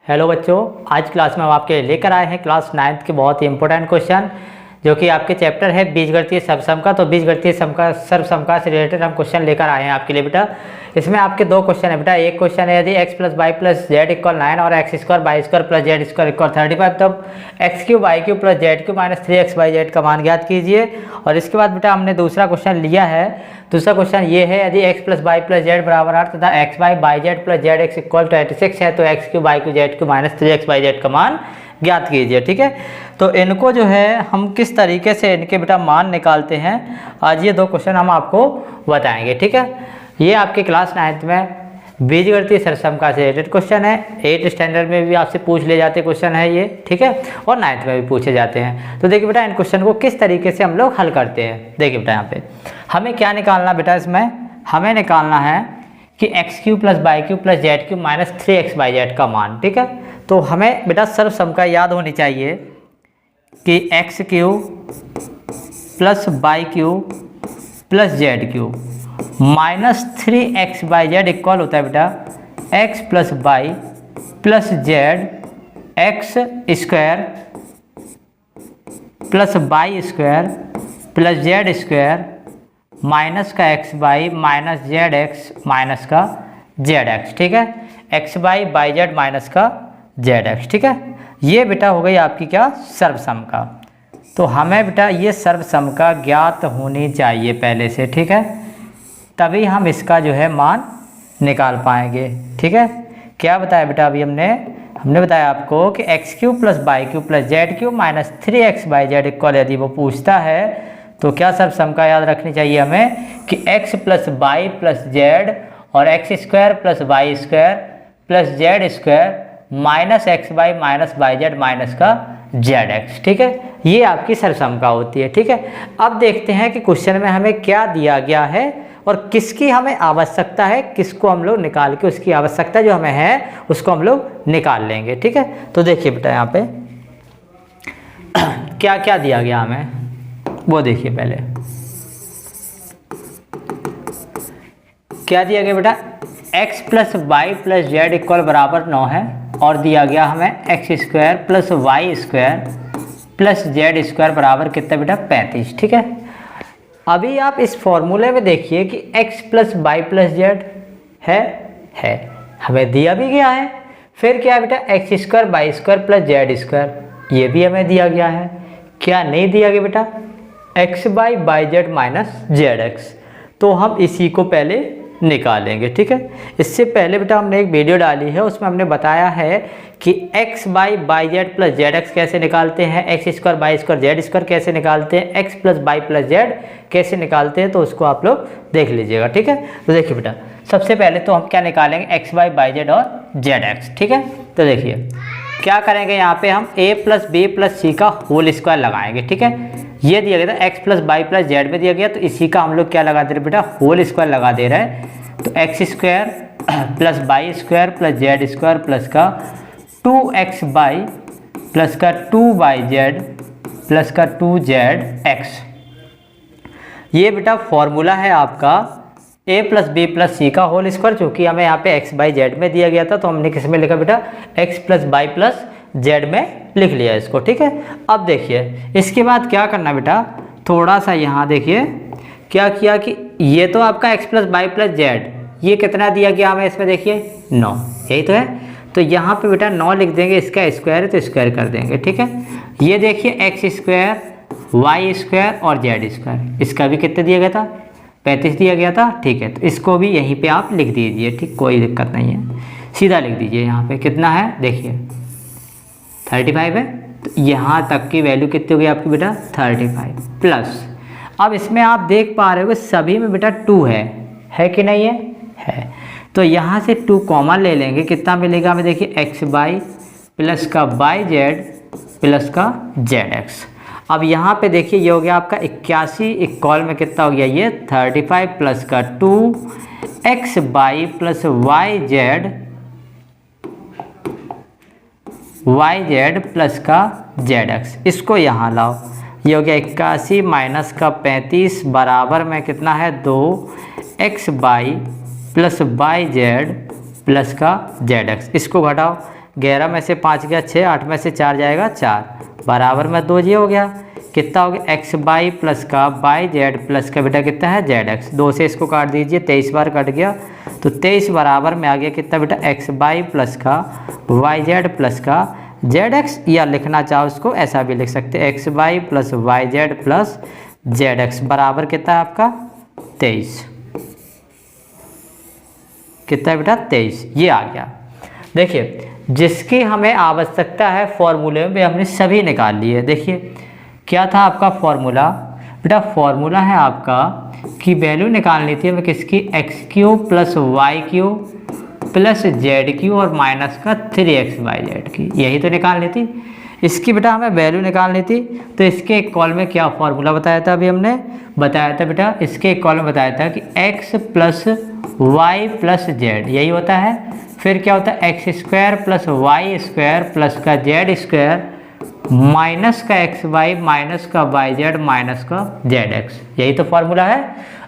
Hello बच्चों, आज class में हम आपके लिए लेकर आए हैं क्लास 9th के बहुत ही इंपॉर्टेंट क्वेश्चन जो कि आपके चैप्टर है बीजगणितीय सर्वसम का। तो बीजगणितीय सर्वसम से रिलेटेड हम क्वेश्चन लेकर आए हैं आपके लिए बेटा। इसमें आपके दो क्वेश्चन है बेटा। एक क्वेश्चन है यदि x plus y plus z equal 9 और x square y square plus z square equal 35, तब x cube y cube plus z cube minus 3x y z का मान ज्ञात कीजिए। और इसके बाद बेटा हमने दूसरा क्वेश्चन लिया है। दूसरा क्वेश्चन ये है यदि x plus y plus z बराबर 8 तथा x y by z plus z x equal 26 है तो x cube y cube z cube minus 3x y z का मान ज्ञात कीजिए। ठीक है, तो इनको जो है हम किस तरीके से इनके बेटा मान निकालते हैं, आज ये दो क्वेश्चन हम आपको बताएंगे। ठीक है, ये आपके क्लास 9th में बीजगणितीय सर्वसम का से रिलेटेड क्वेश्चन है। 8th स्टैंडर्ड में भी आपसे पूछ ले जाते क्वेश्चन है ये। ठीक है, और 9th में भी पूछे जाते हैं। तो देखिए बेटा, इन क्वेश्चन को किस तरीके से हम लोग हल करते हैं। देखिए बेटा, यहाँ पे हमें क्या निकालना बेटा, इसमें हमें निकालना है कि x cube plus y cube plus z cube minus 3x y z का मान। ठीक है, तो हमें बेटा सर्वसम का याद होनी चाहिए कि x cube plus y cube plus z cube minus 3x y z equal होता है बेटा x plus y plus z x square plus y square plus z square minus का x y minus z x minus का z x. ठीक है, x y by z minus का z x. ठीक है, ये बेटा हो गई आपकी क्या, सर्वसम का। तो हमें बेटा ये सर्वसम का ज्ञात होनी चाहिए पहले से। ठीक है, तभी हम इसका जो है मान निकाल पाएंगे। ठीक है, क्या बताया बेटा अभी हमने बताया आपको कि x cube plus y cube plus z cube minus 3x y z equal, यदि वो पूछता है तो क्या सर्वसम का याद रखनी चाहिए हमें कि x plus y plus z और x square plus y square plus z square minus x y minus y z minus का जेड एक्स। ठीक है, ये आपकी सर्वसम का होती है। ठीक है, अब देखते हैं कि क्वेश्चन में हमें क्या दिया गया है और किसकी हमें आवश्यकता है, किसको हम लोग निकाल के उसकी आवश्यकता जो हमें है उसको हम लोग निकाल लेंगे। ठीक है, तो देखिए बेटा यहाँ पे क्या क्या दिया गया हमें वो देखिए। पहले क्या दिया गया बेटा, x plus y plus z equal बराबर 9 है और दिया गया हमें x square plus y square plus z square बराबर कितना बेटा 35। ठीक है, अभी आप इस फॉर्मूले में देखिए कि x plus y plus z है हमें दिया भी गया है। फिर क्या है बेटा, x square y square plus z square, ये भी हमें दिया गया है। क्या नहीं दिया गया बेटा, x y by z minus z x. तो हम इसी को पहले निकालेंगे। ठीक है, इससे पहले बेटा हमने एक वीडियो डाली है, उसमें हमने बताया है कि x y by z plus z x कैसे निकालते हैं, x square y square z square कैसे निकालते हैं, x plus y plus z कैसे निकालते हैं, तो उसको आप लोग देख लीजिएगा। ठीक है, तो देखिए बेटा, सबसे पहले तो हम क्या निकालेंगे, एक्स वाई बाई जेड और जेड एक्स। ठीक है, तो देखिए क्या करेंगे, यहाँ पे हम a plus b plus c का होल स्क्वायर लगाएंगे। ठीक है, ये दिया गया था x plus y plus z में दिया गया, तो इसी का हम लोग क्या लगा दे रहे बेटा, होल स्क्वायर लगा दे रहे हैं। तो x square plus y square plus z square plus का 2x वाई प्लस का 2y जेड प्लस का 2z एक्स। ये बेटा फॉर्मूला है आपका a plus b plus c का होल स्क्वायर, जो कि हमें यहाँ पे x बाई जेड में दिया गया था, तो हमने किस में लिखा बेटा, x plus y plus z में लिख लिया इसको। ठीक है, अब देखिए इसके बाद क्या करना बेटा, थोड़ा सा यहाँ देखिए क्या किया कि ये तो आपका x plus y plus z, ये कितना दिया गया हमें इसमें, देखिए 9, यही तो है। तो यहाँ पे बेटा 9 लिख देंगे, इसका स्क्वायर है तो स्क्वायर कर देंगे। ठीक है, ये देखिए एक्स स्क्वायर वाई स्क्वायर और जेड स्क्वायर, इसका भी कितना दिया गया था, 35 दिया गया था। ठीक है, तो इसको भी यहीं पे आप लिख दीजिए। ठीक, कोई दिक्कत नहीं है, सीधा लिख दीजिए। यहाँ पे कितना है देखिए 35 है, तो यहाँ तक की वैल्यू कितनी हो गई आपकी बेटा 35 प्लस। अब इसमें आप देख पा रहे हो सभी में बेटा 2 है कि नहीं है। तो यहाँ से 2 कॉमन ले लेंगे, कितना मिलेगा हमें देखिए, एक्स वाई प्लस का वाई जेड प्लस का जेड एक्स। अब यहाँ पे देखिए ये हो गया आपका 81, इक्वल में कितना हो गया ये 35 प्लस का 2x y plus y z plus का जेड एक्स। इसको यहाँ लाओ, ये हो गया 81 माइनस का 35 बराबर में कितना है 2x y plus y z plus का जेड एक्स। इसको घटाओ, 11 में से 5 गया 6, 8 में से 4 जाएगा 4, बराबर में 2 ये हो गया। कितना हो गया एक्स वाई प्लस का वाई जेड प्लस का बेटा कितना है जेड एक्स। 2 से इसको काट दीजिए, 23 बार कट गया तो 23 बराबर में आ गया कितना बेटा एक्स वाई प्लस का वाई जेड प्लस का जेड एक्स, या लिखना चाहो उसको ऐसा भी लिख सकते हैं x y plus y z plus z x बराबर कितना है आपका 23। कितना है बेटा 23, ये आ गया। देखिए जिसकी हमें आवश्यकता है फॉर्मूले में हमने सभी निकाल लिए। देखिए क्या था आपका फॉर्मूला बेटा, फॉर्मूला है आपका कि वैल्यू निकालनी थी हमें किसकी x cube plus y cube plus z cube और माइनस का 3x वाई जेड की, यही तो निकालनी थी। इसकी बेटा हमें वैल्यू निकालनी थी तो इसके एक कॉल में क्या फॉर्मूला बताया था, अभी हमने बताया था बेटा, इसके एक कॉल में बताया था कि x plus y plus z यही होता है। फिर क्या होता है x square plus y square plus का जेड स्क्वायर माइनस का एक्स वाई माइनस का वाई जेड माइनस का जेड एक्स, यही तो फॉर्मूला है।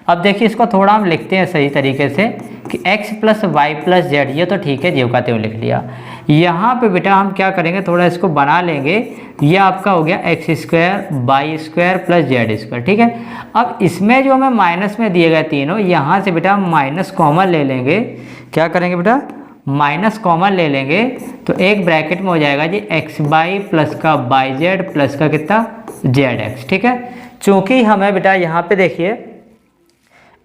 अब देखिए इसको थोड़ा हम लिखते हैं सही तरीके से कि x plus y plus z, ये तो ठीक है ज्यों का त्यों लिख लिया। यहाँ पे बेटा हम क्या करेंगे, थोड़ा इसको बना लेंगे, ये आपका हो गया x square y square plus z square, ठीक है। अब इसमें जो हमें माइनस में दिए गए तीनों, यहाँ से बेटा हम माइनस कॉमन ले लेंगे। क्या करेंगे बेटा, माइनस कॉमन ले लेंगे तो एक ब्रैकेट में हो जाएगा जी एक्स वाई प्लस का वाई जेड प्लस का कितना जेड एक्स, ठीक है। चूँकि हमें बेटा यहाँ पे देखिए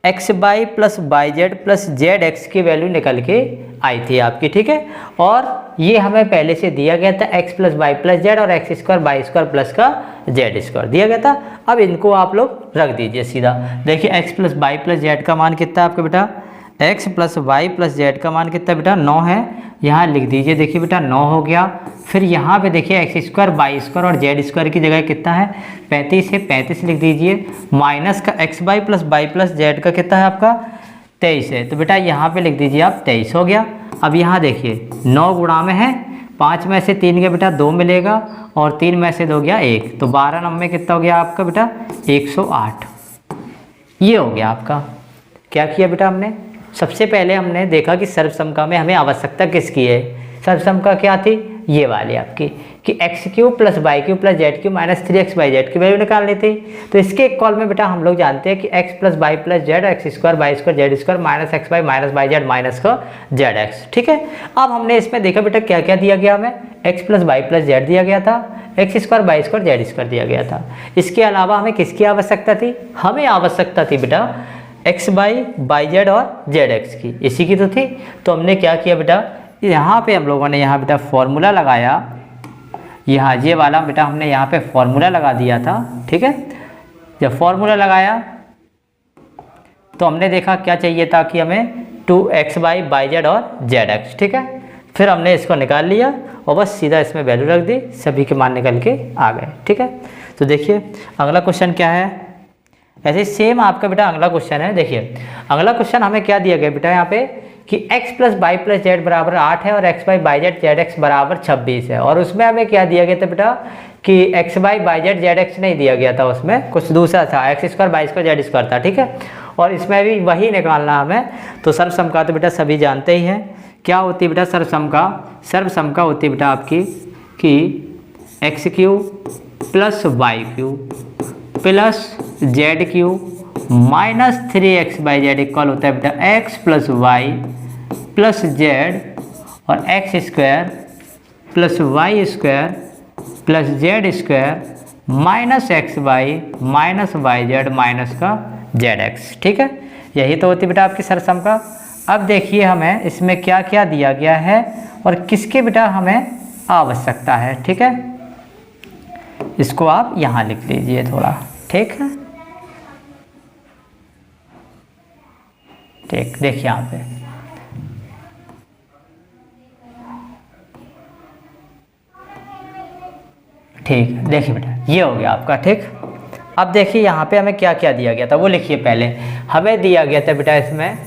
x y plus y z plus z x की वैल्यू निकल के आई थी आपकी, ठीक है। और ये हमें पहले से दिया गया था x plus y plus z और x square y square plus का जेड स्क्वायर दिया गया था। अब इनको आप लोग रख दीजिए सीधा। देखिए x plus y plus z का मान कितना है आपका बेटा, x plus y plus z का मान कितना बेटा 9 है, यहाँ लिख दीजिए। देखिए बेटा 9 हो गया। फिर यहाँ पे देखिए एक्स स्क्वायर वाई स्क्वायर और जेड स्क्वायर की जगह कितना है 35 है, 35 लिख दीजिए। माइनस का एक्स वाई प्लस जेड का कितना है आपका 23 है, तो बेटा यहाँ पे लिख दीजिए आप 23 हो गया। अब यहाँ देखिए 9 गुणा में है, 5 में से 3 गया बेटा 2 मिलेगा और 3 में से 2 गया 1, तो 12 9 में कितना हो गया आपका बेटा 108। ये हो गया आपका। क्या किया बेटा हमने, सबसे पहले हमने देखा कि सर्वसमका में हमें आवश्यकता किसकी है। सर्वसमका क्या थी, ये वाली आपकी कि x cube plus y cube plus z cube minus 3x y z की वैल्यू निकालनी थी। तो इसके एक कॉल में बेटा हम लोग जानते हैं कि x plus y plus z x square y square z square minus x y minus y z minus का जेड एक्स, ठीक है। अब हमने इसमें देखा बेटा क्या क्या दिया गया, हमें x plus y plus z दिया गया था, x square y square z square दिया गया था। इसके अलावा हमें किसकी आवश्यकता थी, हमें आवश्यकता थी बेटा एक्स वाई जेड और जेड एक्स की, इसी की तो थी। तो हमने क्या किया बेटा, यहाँ पे हम लोगों ने यहाँ बेटा फॉर्मूला लगाया, यहाँ ये वाला बेटा हमने यहाँ पे फॉर्मूला लगा दिया था, ठीक है। जब फॉर्मूला लगाया तो हमने देखा क्या चाहिए था कि हमें 2x वाई जेड और जेड एक्स, ठीक है। फिर हमने इसको निकाल लिया और बस सीधा इसमें वैल्यू रख दी, सभी के मान निकल के आ गए, ठीक है। तो देखिए अगला क्वेश्चन क्या है, ऐसे सेम आपका बेटा अगला क्वेश्चन है। देखिए अगला क्वेश्चन हमें क्या दिया गया बेटा यहाँ पे कि x plus y plus z बराबर 8 है और x y z z x बराबर 26 है। और उसमें हमें क्या दिया गया था बेटा कि x y z z x नहीं दिया गया था, उसमें कुछ दूसरा था, x square y square z square था, ठीक है। और इसमें भी वही निकालना हमें। तो सर्वसमका तो बेटा सभी जानते ही हैं क्या होती है बेटा सर्वसमका। सर्वसमका होती है बेटा आपकी कि x cube plus y cube plus z cube minus 3x y z equal होता है बेटा x plus y plus z और x square plus y square plus z square minus x y minus y z minus का z x, ठीक है। यही तो होती बेटा आपकी सर्वसमका। अब देखिए हमें इसमें क्या क्या दिया गया है और किसके बेटा हमें आवश्यकता है, ठीक है। इसको आप यहाँ लिख लीजिए थोड़ा, ठीक है। ठीक, देखिए यहाँ पे ठीक है, देखिए बेटा ये हो गया आपका, ठीक। अब देखिए यहाँ पे हमें क्या क्या दिया गया था वो लिखिए। पहले हमें दिया गया था बेटा इसमें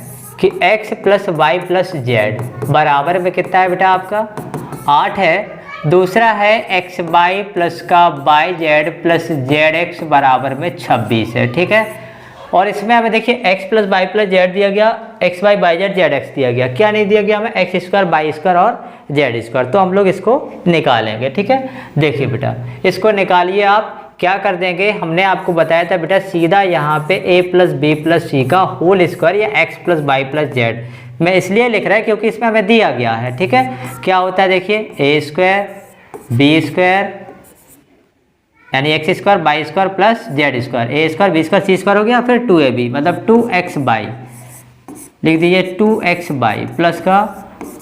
कि x plus y plus z बराबर में कितना है बेटा आपका 8 है। दूसरा है एक्स वाई प्लस का y z plus z x बराबर में 26 है, ठीक है। और इसमें हमें देखिए x plus y plus z दिया गया, x y by z z x दिया गया, क्या नहीं दिया गया हमें, एक्स स्क्वायर बाई स्क्वायर और जेड स्क्वायर। तो हम लोग इसको निकालेंगे, ठीक है। देखिए बेटा इसको निकालिए आप, क्या कर देंगे, हमने आपको बताया था बेटा सीधा यहाँ पे a plus b plus c का होल स्क्वायर या x plus y plus z, मैं इसलिए लिख रहा है क्योंकि इसमें हमें दिया गया है, ठीक है। क्या होता है देखिए, ए स्क्वायर बी स्क्वायर यानी x square y square plus z square, a square b square c square हो गया, फिर 2ab मतलब 2x बाई, लिख दीजिए 2x बाई प्लस का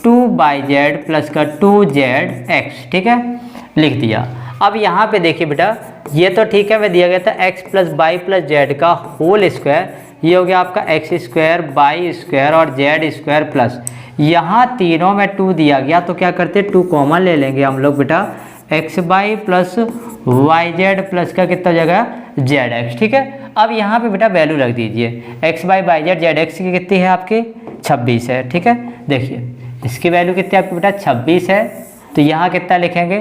2 बाई जेड प्लस का 2zx, ठीक है, लिख दिया। अब यहाँ पे देखिए बेटा ये तो ठीक है, मैं दिया गया था x plus by plus z का होल स्क्वायर, ये हो गया आपका एक्स स्क्वायर बाई स्क्वायर और जेड स्क्वायर प्लस, यहाँ तीनों में 2 दिया गया तो क्या करते 2 कॉमन ले लेंगे हम लोग बेटा, x y plus y z plus का कितना हो जाएगा जेड एक्स, ठीक है। अब यहाँ पे बेटा वैल्यू रख दीजिए, x by z z x की कितनी है आपकी 26 है, ठीक है। देखिए इसकी वैल्यू कितनी है आपकी बेटा 26 है, तो यहाँ कितना लिखेंगे,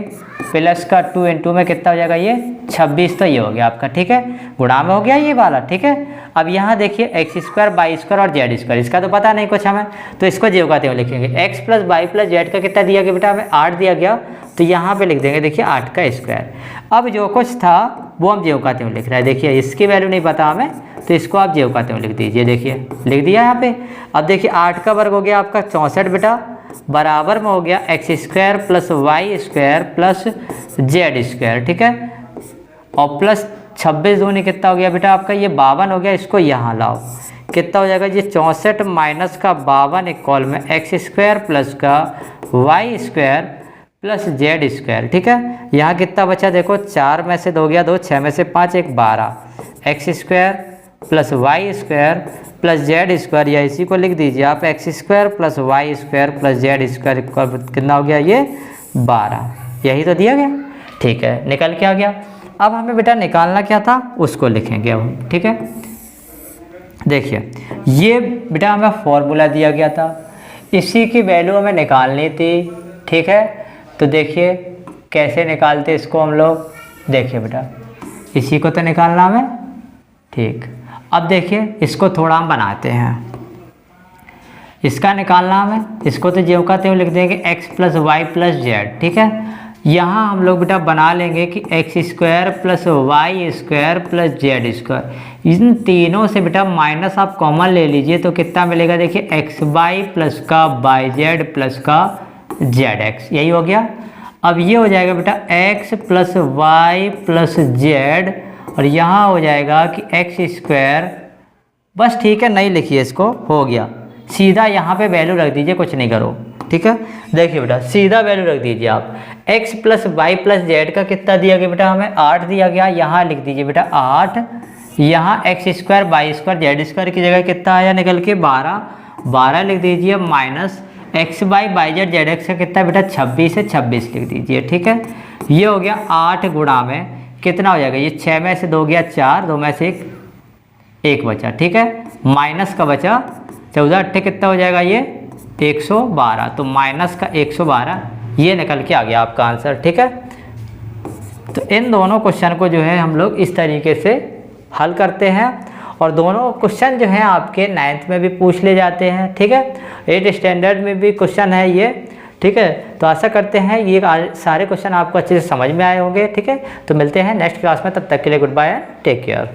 प्लस का 2 × में कितना हो जाएगा ये 26, तो ये हो गया आपका, ठीक है, गुणा में हो गया ये वाला, ठीक है। अब यहाँ देखिए एक्स स्क्वायर बाई स्क्वायर और जेड स्क्वायर, इसका तो पता नहीं कुछ हमें, तो इसको जेवकाते हुए लिखेंगे, x plus by plus z का कितना दिया गया बेटा हमें 8 दिया गया, तो यहाँ पे लिख देंगे देखिए 8 का स्क्वायर। अब जो कुछ था वो हम जेवकाते हुए लिख रहे हैं, देखिए इसकी वैल्यू नहीं पता हमें, तो इसको आप जेवकाते हुए लिख दीजिए, देखिए लिख दिया यहाँ पे। अब देखिए 8 का वर्ग हो गया आपका 64 बेटा, बराबर में हो गया x square plus y square plus z square, ठीक है, और प्लस 26 दूनी कितना हो गया बेटा आपका ये 52 हो गया, इसको यहाँ लाओ कितना हो जाएगा ये 64 माइनस का 52 इक्वल में एक्स स्क्वायर प्लस का y square plus z square, ठीक है। यहाँ कितना बचा देखो, 4 में से 2 गया 2, 6 में से 5 1 12, x square plus y square plus z square, या इसी को लिख दीजिए आप x square plus y square plus z square कितना हो गया ये 12, यही तो दिया गया, ठीक है, निकल के आ गया। अब हमें बेटा निकालना क्या था उसको लिखेंगे अब हम, ठीक है। देखिए ये बेटा हमें फॉर्मूला दिया गया था, इसी की वैल्यू हमें निकालनी थी, ठीक है। तो देखिए कैसे निकालते इसको हम लोग, देखिए बेटा इसी को तो निकालना हमें, ठीक। अब देखिए इसको थोड़ा हम बनाते हैं, इसका निकालना हमें, इसको तो जेवकाते हुए लिख देंगे x plus y plus z, ठीक है। यहाँ हम लोग बेटा बना लेंगे कि x square plus y square plus z square, इन तीनों से बेटा माइनस आप कॉमन ले लीजिए तो कितना मिलेगा, देखिए एक्स वाई प्लस का बाई जेड प्लस का जेड एक्स, यही हो गया। अब ये हो जाएगा बेटा x plus y plus z, और यहाँ हो जाएगा कि एक्स स्क्वायर, बस ठीक है नहीं लिखिए इसको, हो गया, सीधा यहाँ पे वैल्यू रख दीजिए, कुछ नहीं करो, ठीक है। देखिए बेटा सीधा वैल्यू रख दीजिए आप, x plus y plus z का कितना दिया गया बेटा हमें 8 दिया गया, यहाँ लिख दीजिए बेटा 8, यहाँ x square y square z square की जगह कितना आया निकल के 12 लिख दीजिए, minus x by z z x का कितना बेटा 26 है, 26 लिख दीजिए, ठीक है। ये हो गया 8 गुणा में कितना हो जाएगा, ये 6 में से 2 गया 4, 2 में से 1 बचा, ठीक है, माइनस का बचा 14 8 कितना हो जाएगा ये 112, तो माइनस का 112, ये निकल के आ गया आपका आंसर, ठीक है। तो इन दोनों क्वेश्चन को जो है हम लोग इस तरीके से हल करते हैं, और दोनों क्वेश्चन जो हैं आपके 9th में भी पूछ ले जाते हैं, ठीक है, 8th स्टैंडर्ड में भी क्वेश्चन है ये, ठीक है। तो आशा करते हैं ये सारे क्वेश्चन आपको अच्छे से समझ में आए होंगे, ठीक है। तो मिलते हैं नेक्स्ट क्लास में, तब तक के लिए goodbye and take care.